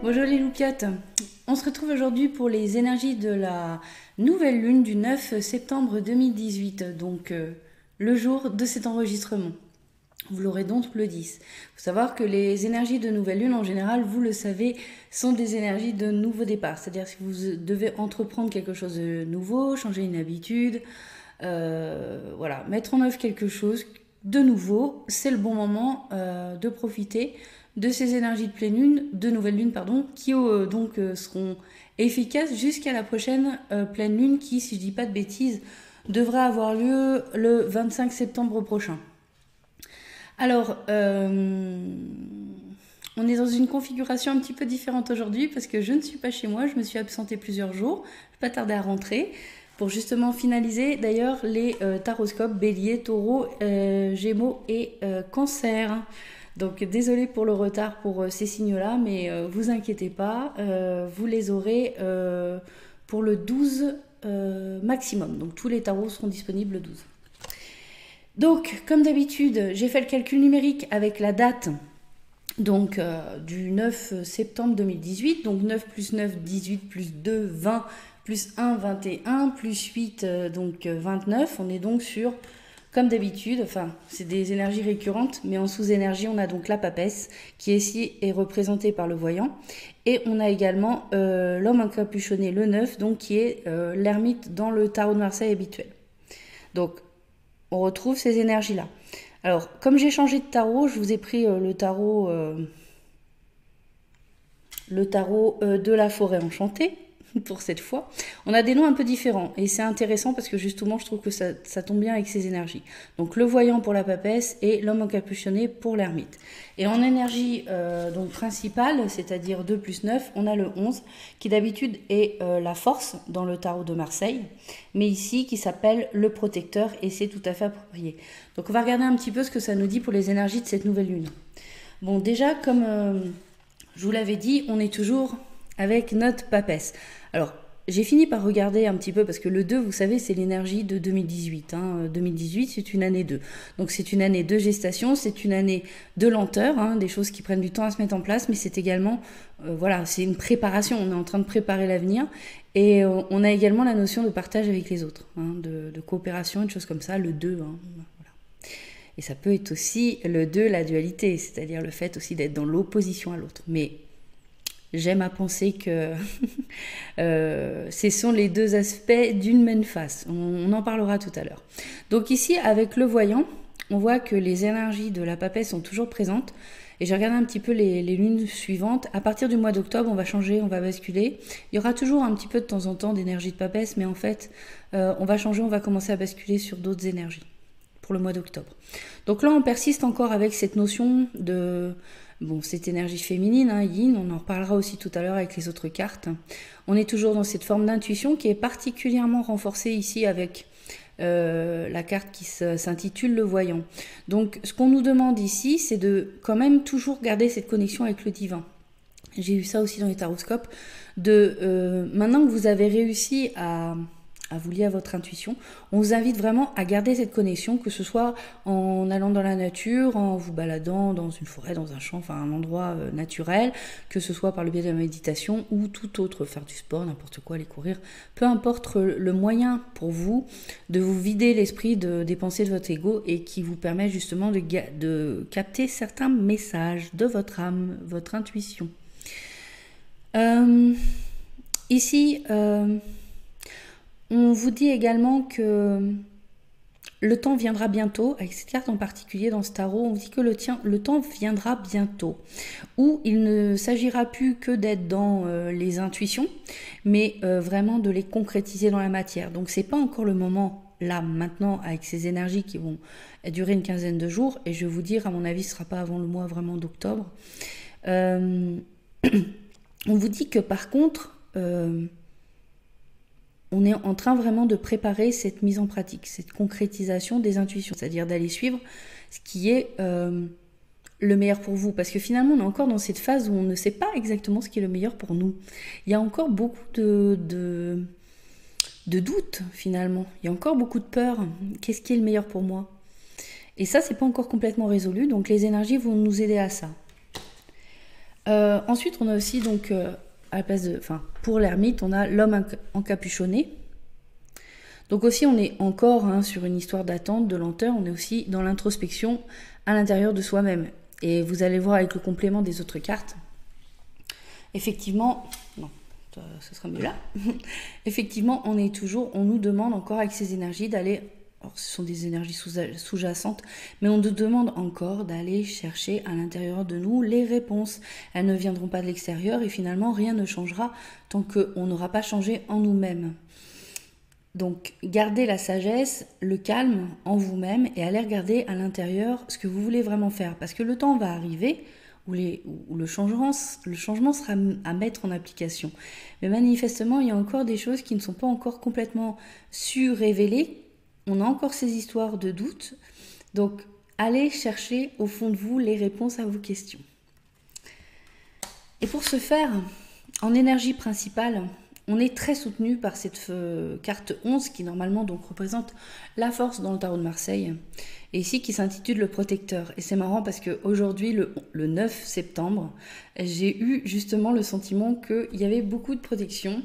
Bonjour les loupiottes, on se retrouve aujourd'hui pour les énergies de la nouvelle lune du 9 septembre 2018, donc le jour de cet enregistrement. Vous l'aurez donc le 10. Il faut savoir que les énergies de nouvelle lune, en général, vous le savez, sont des énergies de nouveau départ. C'est-à-dire que vous devez entreprendre quelque chose de nouveau, changer une habitude, voilà, mettre en œuvre quelque chose de nouveau, c'est le bon moment de profiter de ces énergies de pleine lune, de nouvelle lune, pardon, qui seront efficaces jusqu'à la prochaine pleine lune qui, si je dis pas de bêtises, devrait avoir lieu le 25 septembre prochain. Alors, on est dans une configuration un petit peu différente aujourd'hui parce que je ne suis pas chez moi, je me suis absentée plusieurs jours, je vais pas tarder à rentrer pour justement finaliser d'ailleurs les taroscopes Bélier, Taureau, Gémeaux et Cancer. Donc désolé pour le retard pour ces signes-là, mais vous inquiétez pas, vous les aurez pour le 12 maximum. Donc tous les tarots seront disponibles le 12. Donc comme d'habitude, j'ai fait le calcul numérique avec la date donc du 9 septembre 2018. Donc 9 plus 9, 18 plus 2, 20 plus 1, 21 plus 8, donc 29. On est donc sur... Comme d'habitude, enfin, c'est des énergies récurrentes, mais en sous-énergie, on a donc la papesse, qui ici est représentée par le voyant. Et on a également l'homme encapuchonné, le 9, donc qui est l'ermite dans le tarot de Marseille habituel. Donc, on retrouve ces énergies-là. Alors, comme j'ai changé de tarot, je vous ai pris le tarot de la forêt enchantée, pour cette fois. On a des noms un peu différents et c'est intéressant parce que justement je trouve que ça tombe bien avec ces énergies. Donc le voyant pour la papesse et l'homme encapuchonné pour l'ermite. Et en énergie donc principale, c'est-à-dire 2 plus 9, on a le 11 qui d'habitude est la force dans le tarot de Marseille, mais ici qui s'appelle le protecteur et c'est tout à fait approprié. Donc on va regarder un petit peu ce que ça nous dit pour les énergies de cette nouvelle lune. Bon déjà comme je vous l'avais dit, on est toujours avec notre papesse. Alors, j'ai fini par regarder un petit peu, parce que le 2, vous savez, c'est l'énergie de 2018. 2018, c'est une année 2. Donc, c'est une année de gestation, c'est une année de lenteur, des choses qui prennent du temps à se mettre en place, mais c'est également, voilà, c'est une préparation. On est en train de préparer l'avenir. Et on a également la notion de partage avec les autres, de coopération, une chose comme ça, le 2. Voilà. Et ça peut être aussi le 2, la dualité, c'est-à-dire le fait aussi d'être dans l'opposition à l'autre. Mais j'aime à penser que ce sont les deux aspects d'une même face. On en parlera tout à l'heure. Donc ici, avec le voyant, on voit que les énergies de la papesse sont toujours présentes. Et j'ai regardé un petit peu les lunes suivantes. À partir du mois d'octobre, on va changer, on va basculer. Il y aura toujours un petit peu de temps en temps d'énergie de papesse, mais en fait, on va changer, on va commencer à basculer sur d'autres énergies pour le mois d'octobre. Donc là, on persiste encore avec cette notion de... Bon, cette énergie féminine, yin, on en reparlera aussi tout à l'heure avec les autres cartes. On est toujours dans cette forme d'intuition qui est particulièrement renforcée ici avec la carte qui s'intitule le voyant. Donc, ce qu'on nous demande ici, c'est de quand même toujours garder cette connexion avec le divin. J'ai eu ça aussi dans les taroscopes. Maintenant que vous avez réussi à vous lier à votre intuition, on vous invite vraiment à garder cette connexion, que ce soit en allant dans la nature, en vous baladant dans une forêt, dans un champ, enfin un endroit naturel, que ce soit par le biais de la méditation ou tout autre, faire du sport, n'importe quoi, aller courir, peu importe le moyen pour vous de vous vider l'esprit des pensées de votre ego et qui vous permet justement de capter certains messages de votre âme, votre intuition. Ici, on vous dit également que le temps viendra bientôt, avec cette carte en particulier dans ce tarot, on vous dit que le temps viendra bientôt, où il ne s'agira plus que d'être dans les intuitions, mais vraiment de les concrétiser dans la matière. Donc c'est pas encore le moment, là, maintenant, avec ces énergies qui vont durer une quinzaine de jours, et je vais vous dire, à mon avis, ce ne sera pas avant le mois vraiment d'octobre. On vous dit que par contre... on est en train vraiment de préparer cette mise en pratique, cette concrétisation des intuitions, c'est-à-dire d'aller suivre ce qui est le meilleur pour vous. Parce que finalement, on est encore dans cette phase où on ne sait pas exactement ce qui est le meilleur pour nous. Il y a encore beaucoup de doutes, finalement. Il y a encore beaucoup de peur. Qu'est-ce qui est le meilleur pour moi? Et ça, c'est pas encore complètement résolu, donc les énergies vont nous aider à ça. Ensuite, on a aussi donc, à la place de, enfin, pour l'ermite, on a l'homme encapuchonné. Donc aussi, on est encore sur une histoire d'attente, de lenteur, on est aussi dans l'introspection à l'intérieur de soi-même. Et vous allez voir avec le complément des autres cartes, effectivement, non, ce sera mieux là, effectivement, on nous demande encore avec ces énergies d'aller, alors ce sont des énergies sous-jacentes, mais on nous demande encore d'aller chercher à l'intérieur de nous les réponses. Elles ne viendront pas de l'extérieur et finalement rien ne changera tant qu'on n'aura pas changé en nous-mêmes. Donc, gardez la sagesse, le calme en vous-même et allez regarder à l'intérieur ce que vous voulez vraiment faire. Parce que le temps va arriver où le changement sera à mettre en application. Mais manifestement, il y a encore des choses qui ne sont pas encore complètement révélées. On a encore ces histoires de doute. Donc, allez chercher au fond de vous les réponses à vos questions. Et pour ce faire, en énergie principale, on est très soutenu par cette carte 11 qui normalement donc représente la force dans le tarot de Marseille et ici qui s'intitule le protecteur. Et c'est marrant parce qu'aujourd'hui, le 9 septembre, j'ai eu justement le sentiment qu'il y avait beaucoup de protection,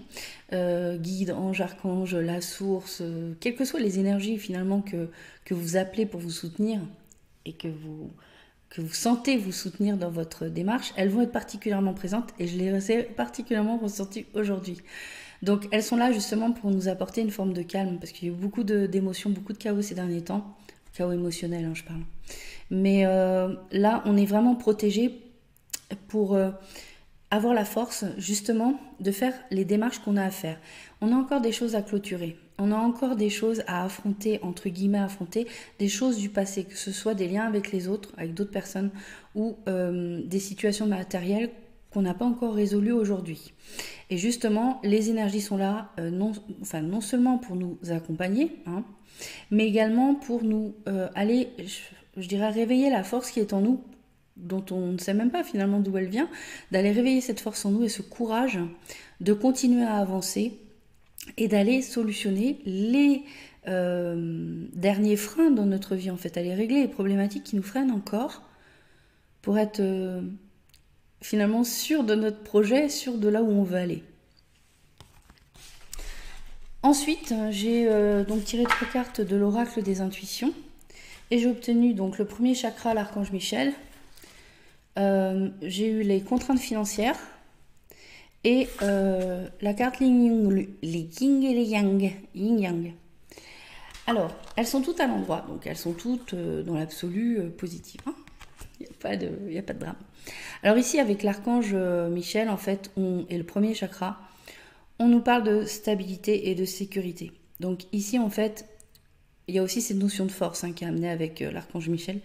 guide, ange, archange, la source, quelles que soient les énergies finalement que vous appelez pour vous soutenir et que vous sentez vous soutenir dans votre démarche, elles vont être particulièrement présentes et je les ai particulièrement ressenties aujourd'hui. Donc elles sont là justement pour nous apporter une forme de calme parce qu'il y a eu beaucoup d'émotions, beaucoup de chaos ces derniers temps, chaos émotionnel je parle. Mais là on est vraiment protégé pour avoir la force justement de faire les démarches qu'on a à faire. On a encore des choses à clôturer. On a encore des choses à affronter, entre guillemets affronter, des choses du passé, que ce soit des liens avec les autres, avec d'autres personnes, ou des situations matérielles qu'on n'a pas encore résolues aujourd'hui. Et justement, les énergies sont là, non seulement pour nous accompagner, mais également pour nous aller, je dirais, réveiller la force qui est en nous, dont on ne sait même pas finalement d'où elle vient, d'aller réveiller cette force en nous et ce courage de continuer à avancer, et d'aller solutionner les derniers freins dans notre vie, en fait, aller régler les problématiques qui nous freinent encore pour être finalement sûr de notre projet, sûr de là où on veut aller. Ensuite, j'ai donc tiré 3 cartes de l'oracle des intuitions et j'ai obtenu donc le premier chakra, l'archange Michel. J'ai eu les contraintes financières. Et la carte les yin et les yang, yin-yang. Alors, elles sont toutes à l'endroit, donc elles sont toutes dans l'absolu positives. Il n'y a pas de drame. Alors ici, avec l'archange Michel, en fait, et le premier chakra, on nous parle de stabilité et de sécurité. Donc ici, en fait, il y a aussi cette notion de force qui est amenée avec l'archange Michel,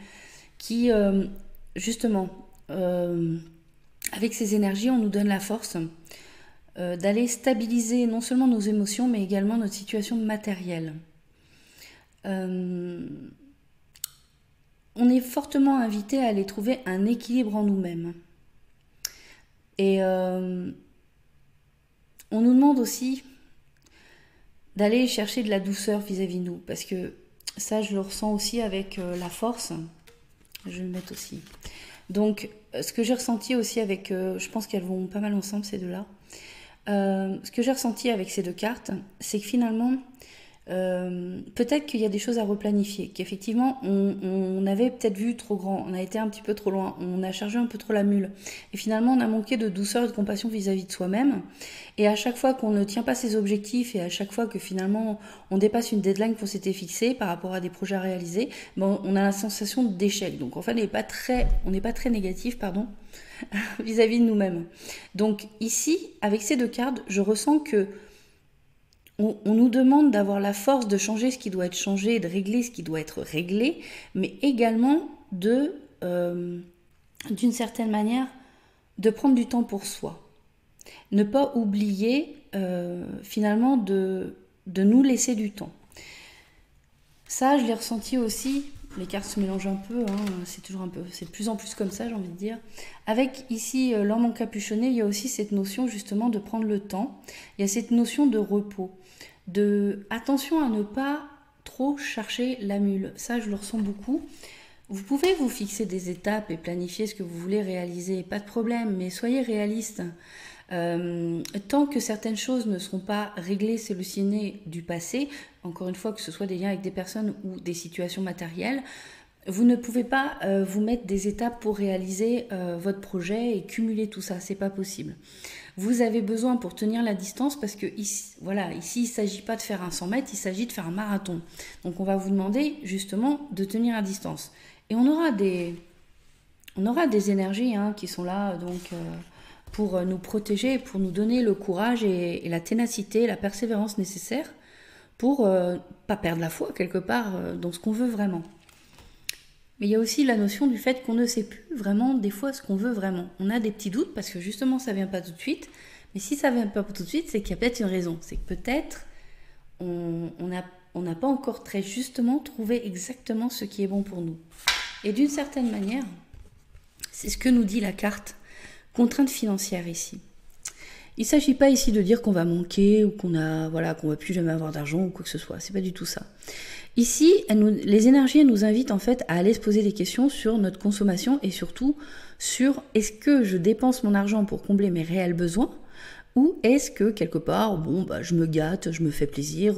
qui, justement... avec ces énergies, on nous donne la force d'aller stabiliser non seulement nos émotions, mais également notre situation matérielle. On est fortement invité à aller trouver un équilibre en nous-mêmes. Et on nous demande aussi d'aller chercher de la douceur vis-à-vis de nous, parce que ça, je le ressens aussi avec la force. Je vais le mettre aussi. Donc, ce que j'ai ressenti aussi avec, je pense qu'elles vont pas mal ensemble ces deux-là, ce que j'ai ressenti avec ces deux cartes, c'est que finalement, peut-être qu'il y a des choses à replanifier, qu'effectivement, on avait peut-être vu trop grand, on a été un petit peu trop loin, on a chargé un peu trop la mule, et finalement, on a manqué de douceur et de compassion vis-à-vis de soi-même, et à chaque fois qu'on ne tient pas ses objectifs, et à chaque fois que finalement, on dépasse une deadline qu'on s'était fixée par rapport à des projets à réaliser, bon, on a la sensation d'échec, donc en fait, on n'est pas très négatif, vis-à-vis de nous-mêmes. Donc ici, avec ces deux cartes, je ressens que on nous demande d'avoir la force de changer ce qui doit être changé, de régler ce qui doit être réglé, mais également d'une certaine manière, de prendre du temps pour soi. Ne pas oublier finalement de nous laisser du temps. Ça, je l'ai ressenti aussi. Les cartes se mélangent un peu, c'est toujours un peu, c'est de plus en plus comme ça, j'ai envie de dire. Avec ici l'homme encapuchonné, il y a aussi cette notion justement de prendre le temps. Il y a cette notion de repos, de attention à ne pas trop chercher la mule. Ça, je le ressens beaucoup. Vous pouvez vous fixer des étapes et planifier ce que vous voulez réaliser, pas de problème, mais soyez réaliste. Tant que certaines choses ne seront pas réglées, solutionnées du passé, encore une fois que ce soit des liens avec des personnes ou des situations matérielles, vous ne pouvez pas vous mettre des étapes pour réaliser votre projet et cumuler tout ça, c'est pas possible. Vous avez besoin pour tenir la distance parce que ici, voilà, ici il ne s'agit pas de faire un 100 mètres, il s'agit de faire un marathon. Donc on va vous demander justement de tenir à distance. Et on aura des énergies qui sont là donc pour nous protéger, pour nous donner le courage et la ténacité, la persévérance nécessaire pour pas perdre la foi quelque part dans ce qu'on veut vraiment. Mais il y a aussi la notion du fait qu'on ne sait plus vraiment des fois ce qu'on veut vraiment. On a des petits doutes parce que justement ça vient pas tout de suite. Mais si ça vient pas tout de suite, c'est qu'il y a peut-être une raison. C'est que peut-être on n'a pas encore très justement trouvé exactement ce qui est bon pour nous. Et d'une certaine manière, c'est ce que nous dit la carte contrainte financière ici. Il ne s'agit pas ici de dire qu'on va manquer ou qu'on va plus jamais avoir d'argent ou quoi que ce soit. C'est pas du tout ça. Ici, les énergies nous invitent en fait à aller se poser des questions sur notre consommation et surtout sur est-ce que je dépense mon argent pour combler mes réels besoins ou est-ce que quelque part, je me gâte, je me fais plaisir,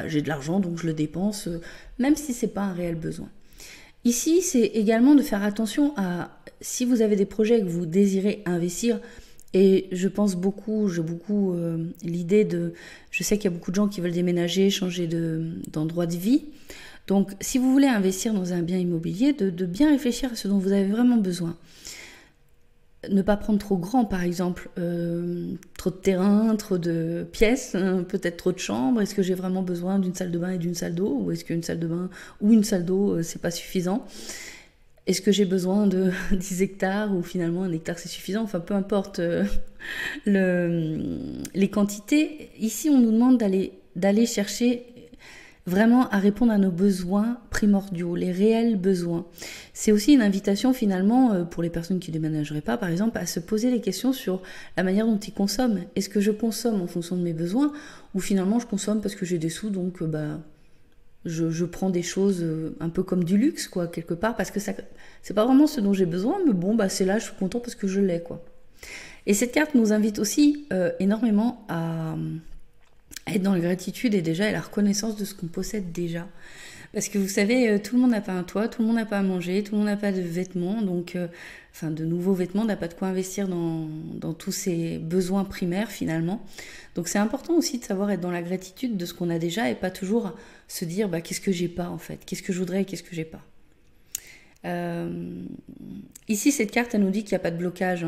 j'ai de l'argent donc je le dépense, même si c'est pas un réel besoin. Ici, c'est également de faire attention à si vous avez des projets que vous désirez investir. Et je pense beaucoup, l'idée de... Je sais qu'il y a beaucoup de gens qui veulent déménager, changer d'endroit de vie. Donc, si vous voulez investir dans un bien immobilier, de bien réfléchir à ce dont vous avez vraiment besoin. Ne pas prendre trop grand, par exemple. Trop de terrain, trop de pièces, peut-être trop de chambres. Est-ce que j'ai vraiment besoin d'une salle de bain et d'une salle d'eau? Ou est-ce qu'une salle de bain ou une salle d'eau, c'est pas suffisant? Est-ce que j'ai besoin de 10 hectares ou finalement 1 hectare c'est suffisant? Enfin, peu importe les quantités. Ici, on nous demande d'aller chercher vraiment à répondre à nos besoins primordiaux, les réels besoins. C'est aussi une invitation finalement pour les personnes qui ne déménageraient pas, par exemple, à se poser les questions sur la manière dont ils consomment. Est-ce que je consomme en fonction de mes besoins ou finalement je consomme parce que j'ai des sous, donc je prends des choses un peu comme du luxe, quoi, quelque part, parce que ça, c'est pas vraiment ce dont j'ai besoin, mais c'est là, je suis content parce que je l'ai, quoi. Et cette carte nous invite aussi énormément à être dans la gratitude et déjà à la reconnaissance de ce qu'on possède déjà. Parce que vous savez, tout le monde n'a pas un toit, tout le monde n'a pas à manger, tout le monde n'a pas de vêtements, donc, de nouveaux vêtements, n'a pas de quoi investir dans tous ses besoins primaires finalement. Donc c'est important aussi de savoir être dans la gratitude de ce qu'on a déjà et pas toujours se dire qu'est-ce que j'ai pas en fait, qu'est-ce que je voudrais et qu'est-ce que j'ai pas. Ici cette carte elle nous dit qu'il n'y a pas de blocage.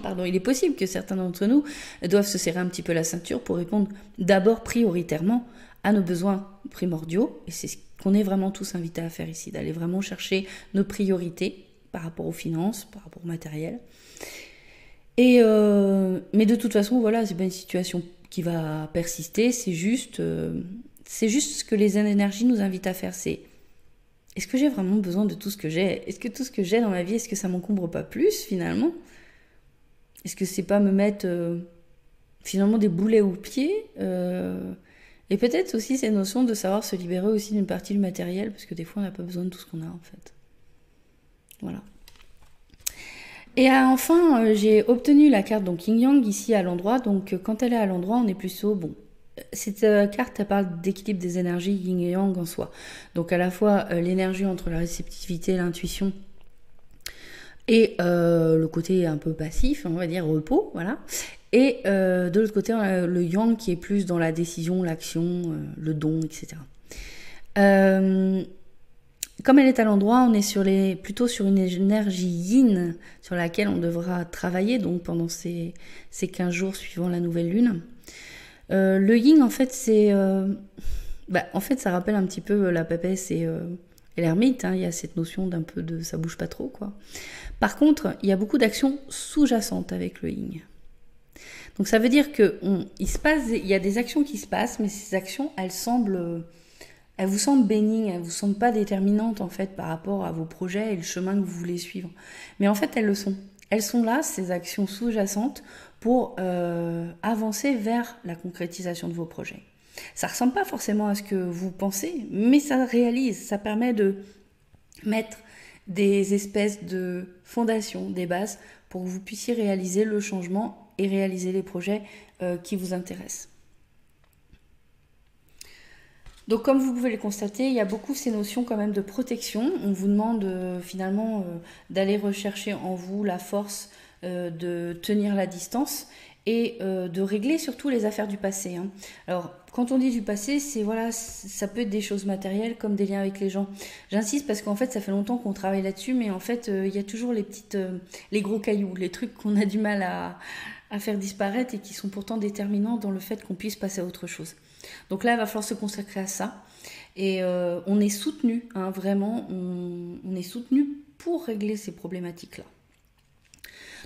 Pardon, il est possible que certains d'entre nous doivent se serrer un petit peu la ceinture pour répondre d'abord prioritairement à nos besoins primordiaux. Et c'est ce qu'on est vraiment tous invités à faire ici, d'aller vraiment chercher nos priorités par rapport aux finances, par rapport au matériel. Mais de toute façon, voilà, c'est pas une situation qui va persister, c'est juste ce que les énergies nous invitent à faire. C'est est-ce que j'ai vraiment besoin de tout ce que j'ai? Est-ce que tout ce que j'ai dans ma vie, est-ce que ça m'encombre pas plus finalement? Est-ce que c'est pas me mettre finalement des boulets aux pieds Et peut-être aussi cette notion de savoir se libérer aussi d'une partie du matériel, parce que des fois on n'a pas besoin de tout ce qu'on a en fait. Voilà. Et enfin, j'ai obtenu la carte donc Yin Yang ici à l'endroit. Donc quand elle est à l'endroit, on est plutôt cette carte elle parle d'équilibre des énergies Yin et Yang en soi. Donc à la fois l'énergie entre la réceptivité et l'intuition et le côté un peu passif, on va dire repos, voilà. Et de l'autre côté, le Yang qui est plus dans la décision, l'action, le don, etc. Comme elle est à l'endroit, on est plutôt sur une énergie yin sur laquelle on devra travailler donc pendant ces 15 jours suivant la nouvelle lune. Le yin, en fait, ça rappelle un petit peu la papesse et l'ermite. Il y a cette notion d'un peu de ça bouge pas trop, quoi. Par contre, il y a beaucoup d'actions sous-jacentes avec le yin. Donc ça veut dire il y a des actions qui se passent, mais ces actions, elles vous semblent bénignes, elles vous semblent pas déterminantes en fait par rapport à vos projets et le chemin que vous voulez suivre. Mais en fait, elles le sont. Elles sont là, ces actions sous-jacentes, pour avancer vers la concrétisation de vos projets. Ça ressemble pas forcément à ce que vous pensez, mais ça réalise, ça permet de mettre des espèces de fondations, des bases, pour que vous puissiez réaliser le changement et réaliser les projets qui vous intéressent. Donc comme vous pouvez le constater, il y a beaucoup ces notions quand même de protection. On vous demande finalement d'aller rechercher en vous la force de tenir la distance et de régler surtout les affaires du passé. Hein. Alors quand on dit du passé, c'est voilà, ça peut être des choses matérielles comme des liens avec les gens. J'insiste parce qu'en fait ça fait longtemps qu'on travaille là-dessus, mais en fait il y a toujours les gros cailloux, les trucs qu'on a du mal à faire disparaître et qui sont pourtant déterminants dans le fait qu'on puisse passer à autre chose. Donc là, il va falloir se consacrer à ça. Et on est soutenu, hein, vraiment, on est soutenu pour régler ces problématiques-là.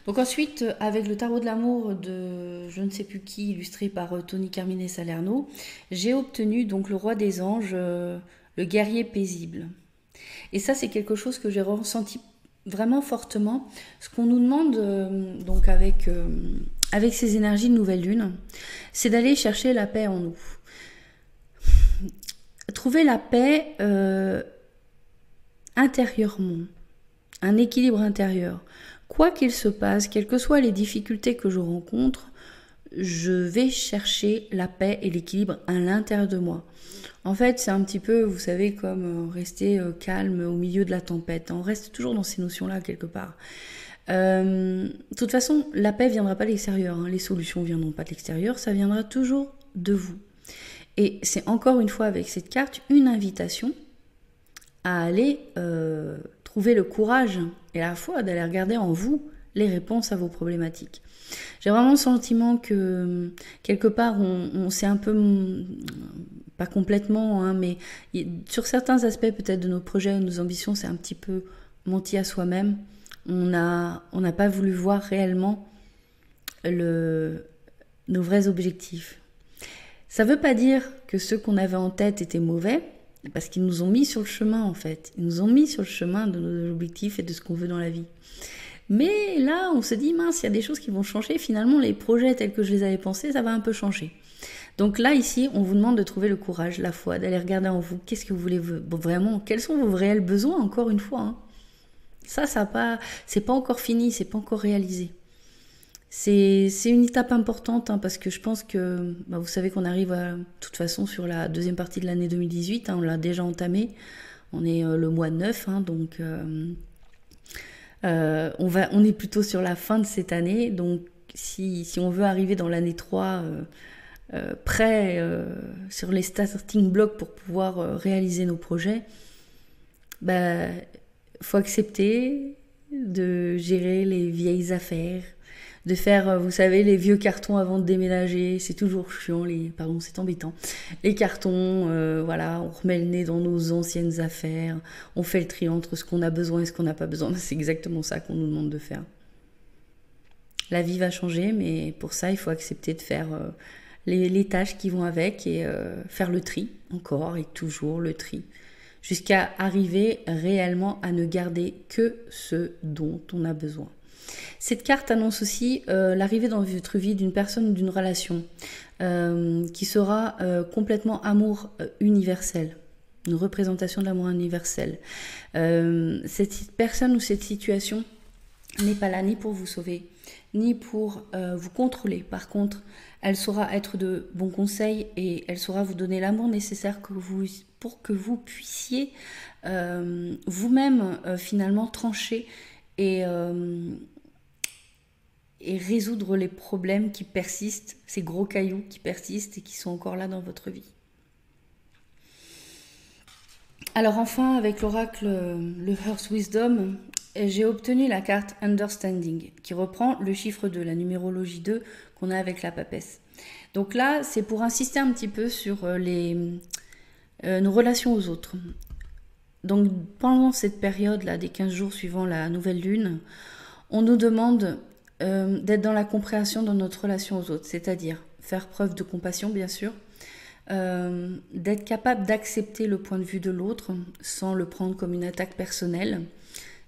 Donc ensuite, avec le tarot de l'amour de je ne sais plus qui, illustré par Tony Carmine Salerno, j'ai obtenu donc le roi des anges, le guerrier paisible. Et ça, c'est quelque chose que j'ai ressenti vraiment fortement. Ce qu'on nous demande donc avec ces énergies de nouvelle lune, c'est d'aller chercher la paix en nous. Trouver la paix intérieurement, un équilibre intérieur. Quoi qu'il se passe, quelles que soient les difficultés que je rencontre, je vais chercher la paix et l'équilibre à l'intérieur de moi. En fait, c'est un petit peu, vous savez, comme rester calme au milieu de la tempête. On reste toujours dans ces notions-là quelque part. De toute façon, la paix ne viendra pas de l'extérieur. Hein. Les solutions ne viendront pas de l'extérieur. Ça viendra toujours de vous. Et c'est encore une fois avec cette carte une invitation à aller trouver le courage et la foi d'aller regarder en vous les réponses à vos problématiques. J'ai vraiment le sentiment que quelque part on s'est un peu, pas complètement, hein, mais sur certains aspects peut-être de nos projets ou de nos ambitions, c'est un petit peu menti à soi-même. On n'a pas voulu voir réellement nos vrais objectifs. Ça ne veut pas dire que ceux qu'on avait en tête étaient mauvais, parce qu'ils nous ont mis sur le chemin en fait. Ils nous ont mis sur le chemin de nos objectifs et de ce qu'on veut dans la vie. Mais là, on se dit, mince, il y a des choses qui vont changer. Finalement, les projets tels que je les avais pensés, ça va un peu changer. Donc là, ici, on vous demande de trouver le courage, la foi, d'aller regarder en vous. Qu'est-ce que vous voulez vraiment? Quels sont vos réels besoins, encore une fois, hein. Ça c'est pas encore fini, c'est pas encore réalisé. C'est une étape importante hein, parce que je pense que vous savez qu'on arrive de toute façon sur la deuxième partie de l'année 2018, hein, on l'a déjà entamé, on est le mois 9, hein, donc on est plutôt sur la fin de cette année, donc si on veut arriver dans l'année 3 prêt sur les starting blocks pour pouvoir réaliser nos projets, faut accepter de gérer les vieilles affaires, de faire, vous savez, les vieux cartons avant de déménager. C'est toujours chiant, c'est embêtant. Les cartons, voilà, on remet le nez dans nos anciennes affaires, on fait le tri entre ce qu'on a besoin et ce qu'on n'a pas besoin. C'est exactement ça qu'on nous demande de faire. La vie va changer, mais pour ça, il faut accepter de faire les tâches qui vont avec et faire le tri, encore et toujours le tri, jusqu'à arriver réellement à ne garder que ce dont on a besoin. Cette carte annonce aussi l'arrivée dans votre vie d'une personne ou d'une relation qui sera complètement amour universel, une représentation de l'amour universel. Cette personne ou cette situation n'est pas là ni pour vous sauver, ni pour vous contrôler. Par contre, elle saura être de bons conseils et elle saura vous donner l'amour nécessaire pour que vous puissiez vous-même finalement trancher et résoudre les problèmes qui persistent, ces gros cailloux qui persistent et qui sont encore là dans votre vie. Alors enfin, avec l'oracle, le Earth Wisdom, j'ai obtenu la carte Understanding, qui reprend le chiffre 2, la numérologie 2 qu'on a avec la papesse. Donc là, c'est pour insister un petit peu sur nos relations aux autres. Donc pendant cette période-là, des 15 jours suivant la nouvelle lune, on nous demande d'être dans la compréhension de notre relation aux autres, c'est-à-dire faire preuve de compassion, bien sûr, d'être capable d'accepter le point de vue de l'autre sans le prendre comme une attaque personnelle,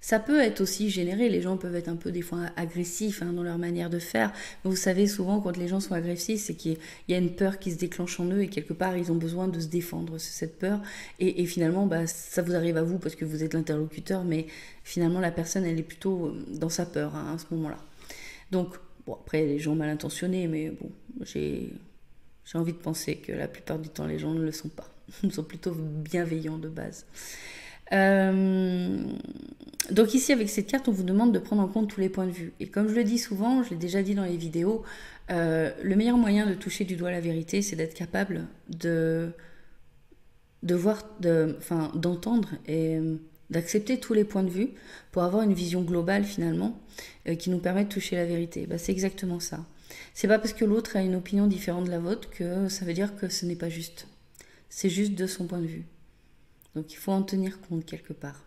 Ça peut être aussi généré, les gens peuvent être un peu des fois agressifs dans leur manière de faire. Mais vous savez, souvent quand les gens sont agressifs, c'est qu'il y a une peur qui se déclenche en eux et quelque part ils ont besoin de se défendre, c'est cette peur. Et finalement, ça vous arrive à vous parce que vous êtes l'interlocuteur, mais finalement la personne elle est plutôt dans sa peur à ce moment-là. Donc, bon, après les gens mal intentionnés, mais bon, j'ai envie de penser que la plupart du temps les gens ne le sont pas. Ils sont plutôt bienveillants de base. Donc ici avec cette carte on vous demande de prendre en compte tous les points de vue et comme je le dis souvent, je l'ai déjà dit dans les vidéos, le meilleur moyen de toucher du doigt la vérité c'est d'être capable d'entendre et d'accepter tous les points de vue pour avoir une vision globale finalement qui nous permet de toucher la vérité. C'est exactement ça. C'est pas parce que l'autre a une opinion différente de la vôtre que ça veut dire que ce n'est pas juste. C'est juste de son point de vue. Donc il faut en tenir compte quelque part.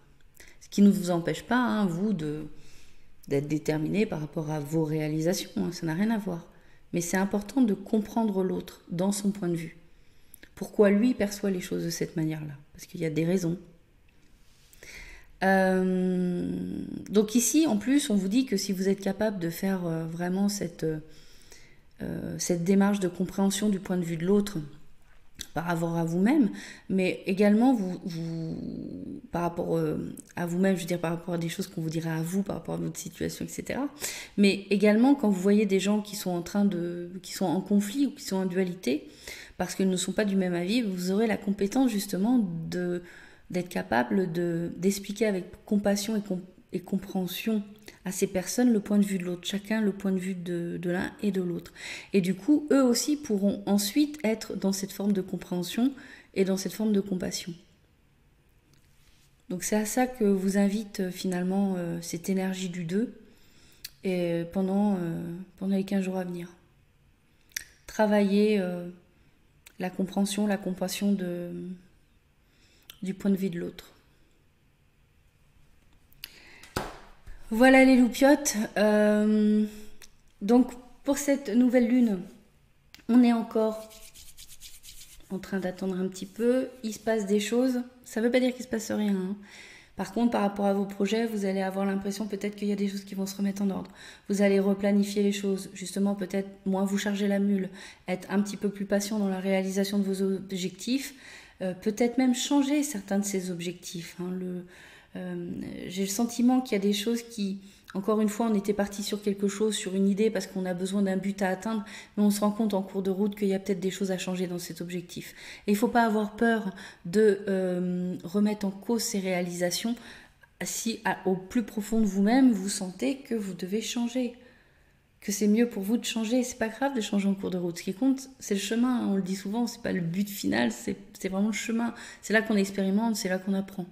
Ce qui ne vous empêche pas, vous, d'être déterminé par rapport à vos réalisations. Ça n'a rien à voir. Mais c'est important de comprendre l'autre dans son point de vue. Pourquoi lui perçoit les choses de cette manière-là? Parce qu'il y a des raisons. Donc ici, en plus, on vous dit que si vous êtes capable de faire vraiment cette démarche de compréhension du point de vue de l'autre, par rapport à vous-même, mais également par rapport à vous-même, je veux dire par rapport à des choses qu'on vous dirait à vous, par rapport à votre situation, etc. Mais également quand vous voyez des gens qui sont en conflit ou qui sont en dualité, parce qu'ils ne sont pas du même avis, vous aurez la compétence justement d'être capable d'expliquer avec compassion et compréhension à ces personnes le point de vue de l'autre, chacun le point de vue de l'un et de l'autre. Et du coup, eux aussi pourront ensuite être dans cette forme de compréhension et dans cette forme de compassion. Donc c'est à ça que vous invite finalement cette énergie du 2 et pendant les 15 jours à venir. Travailler la compréhension, la compassion du point de vue de l'autre. Voilà les loupiotes. Donc pour cette nouvelle lune, on est encore en train d'attendre un petit peu. Il se passe des choses. Ça ne veut pas dire qu'il ne se passe rien. Par contre, par rapport à vos projets, vous allez avoir l'impression peut-être qu'il y a des choses qui vont se remettre en ordre. Vous allez replanifier les choses. Justement, peut-être moins vous charger la mule. Être un petit peu plus patient dans la réalisation de vos objectifs. Peut-être même changer certains de ces objectifs. J'ai le sentiment qu'il y a des choses qui, encore une fois, on était parti sur quelque chose, sur une idée parce qu'on a besoin d'un but à atteindre, mais on se rend compte en cours de route qu'il y a peut-être des choses à changer dans cet objectif. Et il ne faut pas avoir peur de remettre en cause ces réalisations si au plus profond de vous-même, vous sentez que vous devez changer, que c'est mieux pour vous de changer. C'est pas grave de changer en cours de route. Ce qui compte, c'est le chemin. On le dit souvent, c'est pas le but final, c'est vraiment le chemin. C'est là qu'on expérimente, c'est là qu'on apprend.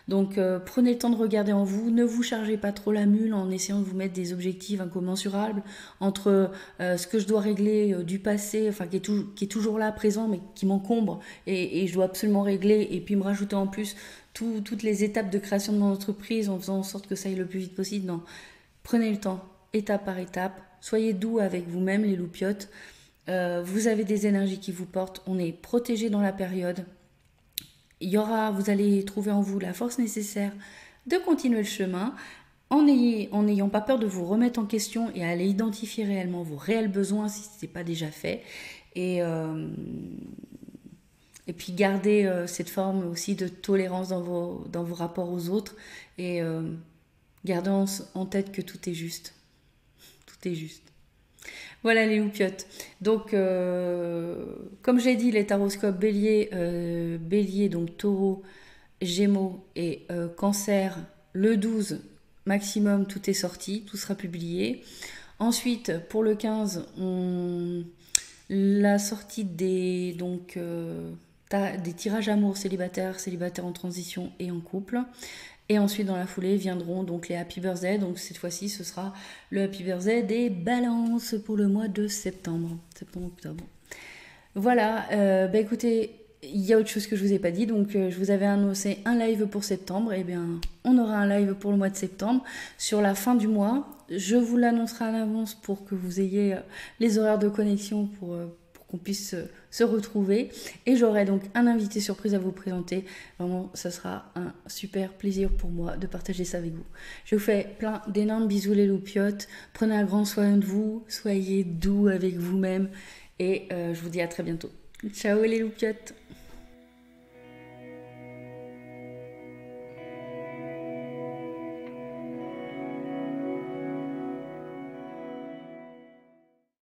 Donc prenez le temps de regarder en vous, ne vous chargez pas trop la mule en essayant de vous mettre des objectifs incommensurables entre ce que je dois régler du passé, enfin qui est toujours là, présent, mais qui m'encombre et je dois absolument régler et puis me rajouter en plus toutes les étapes de création de mon entreprise en faisant en sorte que ça aille le plus vite possible. Non, prenez le temps, étape par étape, soyez doux avec vous-même les loupiotes, vous avez des énergies qui vous portent, on est protégé dans la période. Vous allez trouver en vous la force nécessaire de continuer le chemin en n'ayant pas peur de vous remettre en question et à aller identifier réellement vos réels besoins si ce n'est pas déjà fait. Et puis garder cette forme aussi de tolérance dans vos rapports aux autres et garder en tête que tout est juste. Tout est juste. Voilà les loupiotes. Donc, comme j'ai dit, les taroscopes bélier, donc taureau, gémeaux et cancer, le 12 maximum, tout est sorti, tout sera publié. Ensuite, pour le 15, la sortie des tirages amour célibataires en transition et en couple. Et ensuite, dans la foulée, viendront donc les Happy Birthday. Donc, cette fois-ci, ce sera le Happy Birthday des balances pour le mois de septembre. Septembre-octobre. Voilà. Écoutez, il y a autre chose que je vous ai pas dit. Donc, je vous avais annoncé un live pour septembre. Eh bien, on aura un live pour le mois de septembre. Sur la fin du mois, je vous l'annoncerai à l'avance pour que vous ayez les horaires de connexion pour qu'on puisse se retrouver. Et j'aurai donc un invité surprise à vous présenter. Vraiment, ça sera un super plaisir pour moi de partager ça avec vous. Je vous fais plein d'énormes bisous les loupiotes. Prenez un grand soin de vous, soyez doux avec vous-même et je vous dis à très bientôt. Ciao les loupiotes.